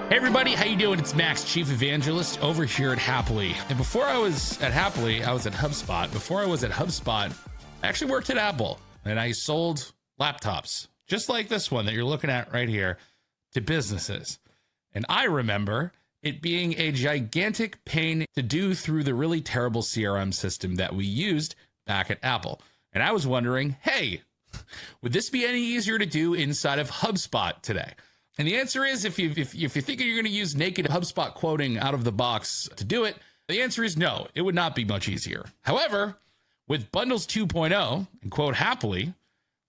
Hey everybody, how you doing? It's Max, Chief Evangelist over here at Happily. And before I was at Happily, I was at HubSpot. Before I was at HubSpot, I actually worked at Apple and I sold laptops, just like this one that you're looking at right here, to businesses. And I remember it being a gigantic pain to do through the really terrible CRM system that we used back at Apple. And I was wondering, hey, would this be any easier to do inside of HubSpot today? And the answer is, if you're thinking you're going to use naked HubSpot quoting out of the box to do it, the answer is no, it would not be much easier. However, with Bundles 2.0 and Quote Happily,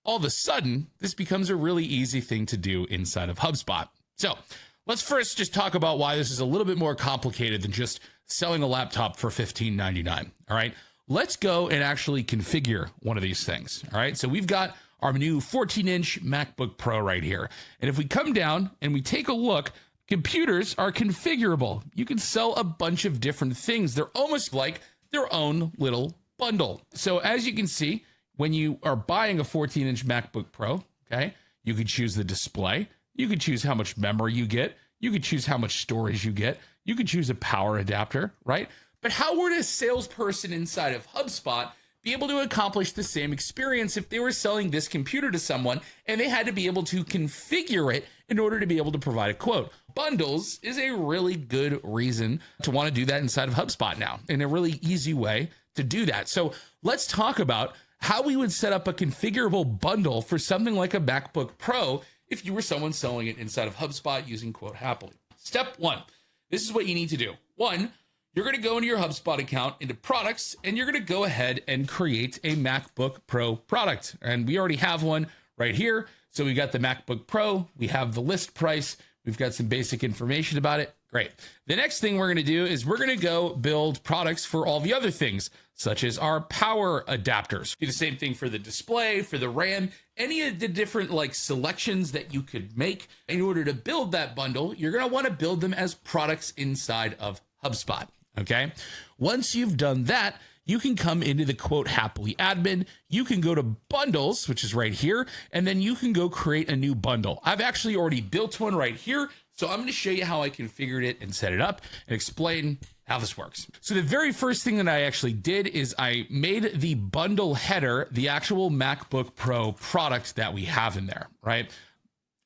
all of a sudden, this becomes a really easy thing to do inside of HubSpot. So let's first just talk about why this is a little bit more complicated than just selling a laptop for $15.99. All right, let's go and actually configure one of these things. All right, so we've got our new 14-inch MacBook Pro right here. And if we come down and we take a look, computers are configurable. You can sell a bunch of different things. They're almost like their own little bundle. So as you can see, when you are buying a 14-inch MacBook Pro, okay, you could choose the display. You could choose how much memory you get. You could choose how much storage you get. You could choose a power adapter, right? But how would a salesperson inside of HubSpot be able to accomplish the same experience if they were selling this computer to someone and they had to be able to configure it in order to be able to provide a quote? Bundles is a really good reason to want to do that inside of HubSpot now, and a really easy way to do that. So let's talk about how we would set up a configurable bundle for something like a MacBook Pro if you were someone selling it inside of HubSpot using Quote Happily. Step one, this is what you need to do. One, you're going to go into your HubSpot account, into products, and you're going to go ahead and create a MacBook Pro product. And we already have one right here. So we got the MacBook Pro, we have the list price, we've got some basic information about it. Great. The next thing we're going to do is we're going to go build products for all the other things, such as our power adapters. Do the same thing for the display, for the RAM, any of the different like selections that you could make. In order to build that bundle, you're going to want to build them as products inside of HubSpot. Okay. Once you've done that, you can come into the Quote Happily admin. You can go to bundles, which is right here, and then you can go create a new bundle. I've actually already built one right here. So I'm going to show you how I configured it and set it up and explain how this works. So the very first thing that I actually did is I made the bundle header the actual MacBook Pro product that we have in there, right?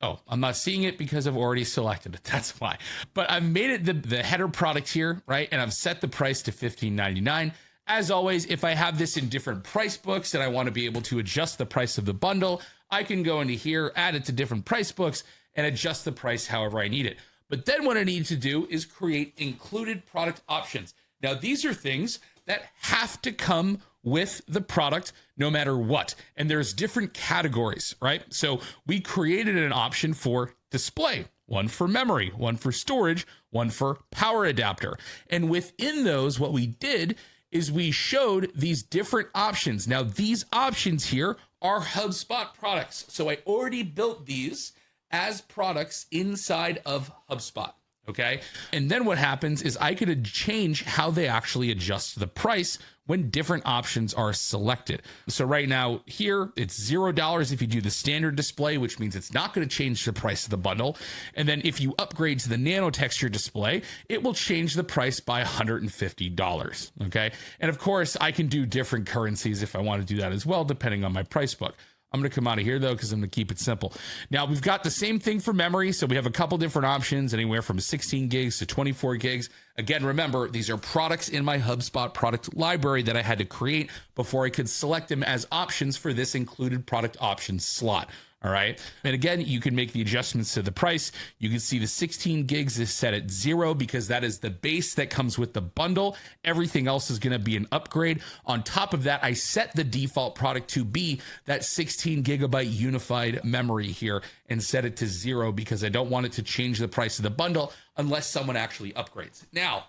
Oh, I'm not seeing it because I've already selected it. That's why. But I've made it the header product here, right? And I've set the price to $15.99. As always, if I have this in different price books and I want to be able to adjust the price of the bundle, I can go into here, add it to different price books, and adjust the price however I need it. But then what I need to do is create included product options. Now, these are things that have to come with the product no matter what. And there's different categories, right? So we created an option for display, one for memory, one for storage, one for power adapter. And within those, what we did is we showed these different options. Now, these options here are HubSpot products. So I already built these as products inside of HubSpot. Okay. And then what happens is I could change how they actually adjust the price when different options are selected. So right now here, it's $0 if you do the standard display, which means it's not going to change the price of the bundle. And then if you upgrade to the nano texture display, it will change the price by $150. Okay. And of course, I can do different currencies if I want to do that as well, depending on my price book. I'm going to come out of here, though, because I'm going to keep it simple. Now, we've got the same thing for memory. So we have a couple different options, anywhere from 16 gigs to 24 gigs. Again, remember, these are products in my HubSpot product library that I had to create before I could select them as options for this included product options slot. All right. And again, you can make the adjustments to the price. You can see the 16 gigs is set at 0 because that is the base that comes with the bundle. Everything else is going to be an upgrade. On top of that, I set the default product to be that 16 gigabyte unified memory here and set it to 0 because I don't want it to change the price of the bundle unless someone actually upgrades. Now,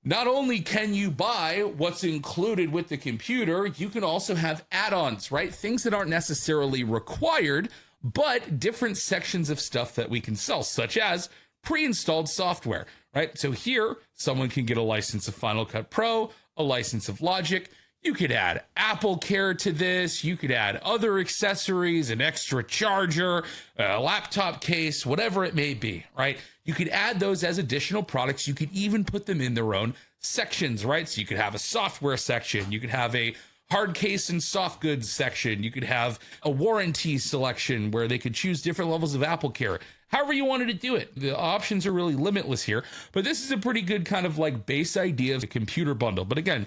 not only can you buy what's included with the computer, you can also have add-ons, right? Things that aren't necessarily required, but different sections of stuff that we can sell, such as pre-installed software, right? So here, someone can get a license of Final Cut Pro, a license of Logic. You could add Apple Care to this. You could add other accessories, an extra charger, a laptop case, whatever it may be, right? You could add those as additional products. You could even put them in their own sections, right? So you could have a software section. You could have a hard case and soft goods section. You could have a warranty selection where they could choose different levels of Apple Care. However you wanted to do it. The options are really limitless here, but this is a pretty good kind of like base idea of a computer bundle. But again,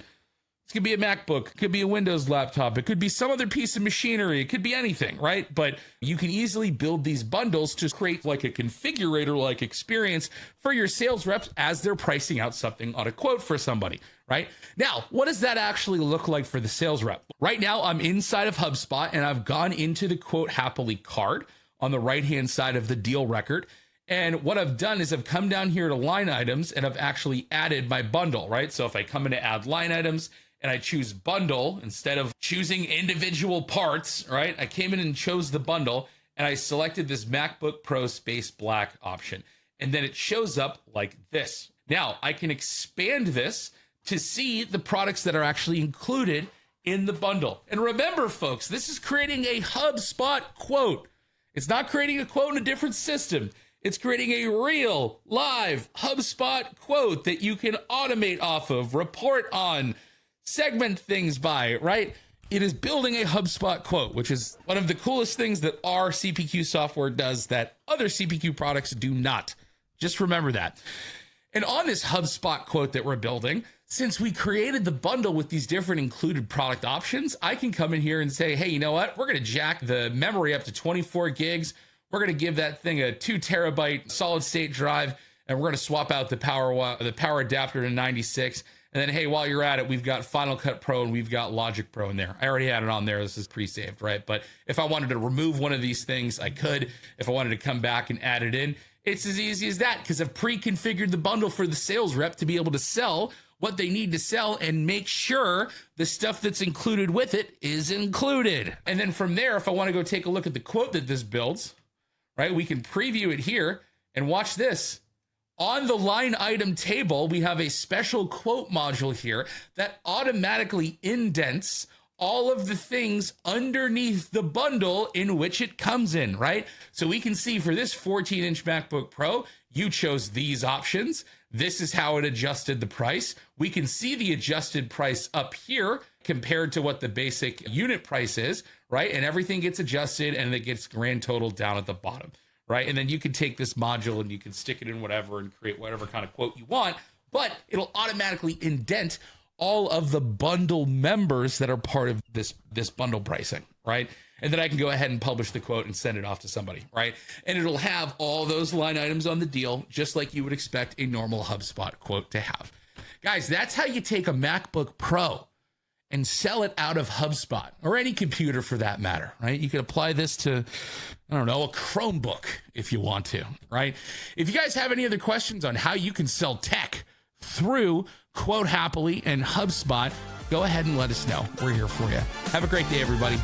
it could be a MacBook, it could be a Windows laptop, it could be some other piece of machinery, it could be anything, right? But you can easily build these bundles to create like a configurator-like experience for your sales reps as they're pricing out something on a quote for somebody, right? Now, what does that actually look like for the sales rep? Right now, I'm inside of HubSpot and I've gone into the Quote Happily card on the right-hand side of the deal record. And what I've done is I've come down here to line items and I've actually added my bundle, right? So if I come in to add line items, and I choose bundle instead of choosing individual parts, right? I came in and chose the bundle and I selected this MacBook Pro Space Black option. And then it shows up like this. Now I can expand this to see the products that are actually included in the bundle. And remember, folks, this is creating a HubSpot quote. It's not creating a quote in a different system. It's creating a real live HubSpot quote that you can automate off of, report on, segment things by, right? It is building a HubSpot quote, which is one of the coolest things that our CPQ software does that other CPQ products do not. Just remember that. And on this HubSpot quote that we're building, since we created the bundle with these different included product options, I can come in here and say, hey, you know what? We're going to jack the memory up to 24 gigs. We're going to give that thing a 2 terabyte solid state drive, and we're going to swap out the power adapter to 96. And then, hey, while you're at it, we've got Final Cut Pro and we've got Logic Pro in there. I already had it on there. This is pre-saved, right? But if I wanted to remove one of these things, I could. If I wanted to come back and add it in, it's as easy as that because I've pre-configured the bundle for the sales rep to be able to sell what they need to sell and make sure the stuff that's included with it is included. And then from there, if I want to go take a look at the quote that this builds, right, we can preview it here and watch this. On the line item table, we have a special quote module here that automatically indents all of the things underneath the bundle in which it comes in, right? So we can see for this 14-inch MacBook Pro, you chose these options. This is how it adjusted the price. We can see the adjusted price up here compared to what the basic unit price is, right? And everything gets adjusted and it gets grand total down at the bottom. Right. And then you can take this module and you can stick it in whatever and create whatever kind of quote you want, but it'll automatically indent all of the bundle members that are part of this bundle pricing. Right. And then I can go ahead and publish the quote and send it off to somebody. Right. And it'll have all those line items on the deal, just like you would expect a normal HubSpot quote to have. Guys, that's how you take a MacBook Pro and sell it out of HubSpot or any computer for that matter, right? You can apply this to, I don't know, a Chromebook if you want to, right? If you guys have any other questions on how you can sell tech through Quote Happily and HubSpot, go ahead and let us know. We're here for you. Have a great day, everybody.